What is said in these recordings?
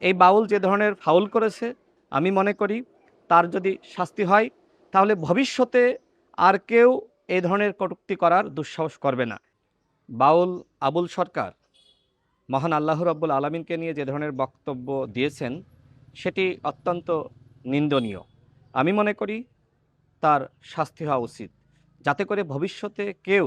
এই বাউল যে ধরনের ফাউল করেছে আমি মনে করি তার যদি শাস্তি হয় তাহলে ভবিষ্যতে আর কেউ এই ধরনের কটূক্তি করার দুঃসাহস করবে না। বাউল আবুল সরকার মহান আল্লাহ রাব্বুল আলামিনকে নিয়ে যে ধরনের বক্তব্য দিয়েছেন সেটি অত্যন্ত নিন্দনীয়। আমি মনে করি তার শাস্তি হওয়া উচিত, যাতে করে ভবিষ্যতে কেউ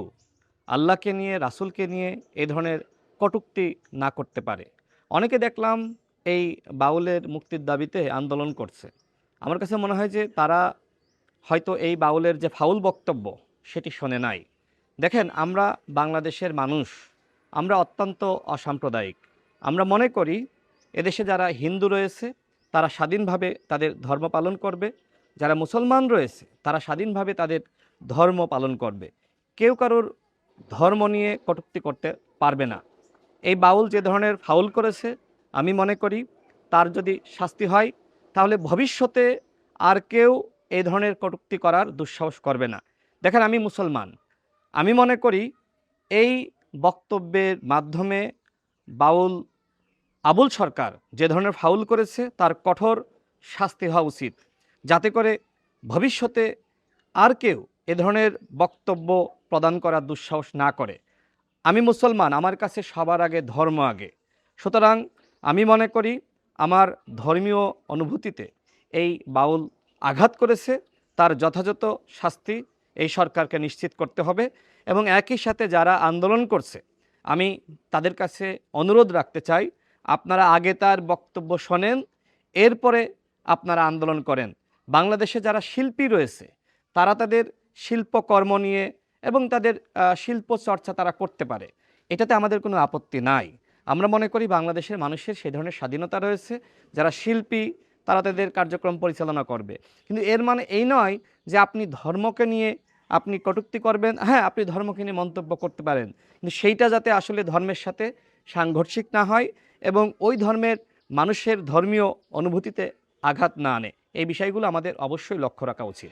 আল্লাহকে নিয়ে রাসূলকে নিয়ে এই ধরনের কটূক্তি না করতে পারে। অনেকে দেখলাম এই বাউলের মুক্তির দাবিতে আন্দোলন করছে। আমার কাছে মনে হয় যে তারা হয়তো এই বাউলের যে ফাউল বক্তব্য সেটি শোনে নাই। দেখেন, আমরা বাংলাদেশের মানুষ, আমরা অত্যন্ত অসাম্প্রদায়িক। আমরা মনে করি এদেশে যারা হিন্দু রয়েছে তারা স্বাধীনভাবে তাদের ধর্ম পালন করবে, যারা মুসলমান রয়েছে তারা স্বাধীনভাবে তাদের ধর্ম পালন করবে। কেউ কারোর ধর্ম নিয়ে কটূক্তি করতে পারবে না। এই বাউল যে ধরনের ফাউল করেছে আমি মনে করি তার যদি শাস্তি হয় তাহলে ভবিষ্যতে আর কেউ এই ধরনের কটূক্তি করার দুঃসাহস করবে না। দেখেন, আমি মুসলমান, আমি মনে করি এই বক্তব্যের মাধ্যমে বাউল আবুল সরকার যে ধরনের ফাউল করেছে তার কঠোর শাস্তি হওয়া উচিত, যাতে করে ভবিষ্যতে আর কেউ এ ধরনের বক্তব্য প্রদান করার দুঃসাহস না করে। আমি মুসলমান, আমার কাছে সবার আগে ধর্ম আগে। সুতরাং আমি মনে করি আমার ধর্মীয় অনুভূতিতে এই বাউল আঘাত করেছে, তার যথাযথ শাস্তি এই সরকারকে নিশ্চিত করতে হবে। এবং একই সাথে যারা আন্দোলন করছে আমি তাদের কাছে অনুরোধ রাখতে চাই, আপনারা আগে তার বক্তব্য শোনেন, এরপরে আপনারা আন্দোলন করেন। বাংলাদেশে যারা শিল্পী রয়েছে তারা তাদের শিল্পকর্ম নিয়ে এবং তাদের শিল্প চর্চা তারা করতে পারে, এটাতে আমাদের কোনো আপত্তি নাই। আমরা মনে করি বাংলাদেশের মানুষের সেই ধরনের স্বাধীনতা রয়েছে, যারা শিল্পী তারা তাদের কার্যক্রম পরিচালনা করবে। কিন্তু এর মানে এই নয় যে আপনি ধর্মকে নিয়ে আপনি কটূক্তি করবেন। হ্যাঁ, আপনি ধর্মকে নিয়ে মন্তব্য করতে পারেন, কিন্তু সেইটা যাতে আসলে ধর্মের সাথে সাংঘর্ষিক না হয় এবং ওই ধর্মের মানুষের ধর্মীয় অনুভূতিতে আঘাত না আনে, এই বিষয়গুলো আমাদের অবশ্যই লক্ষ্য রাখা উচিত।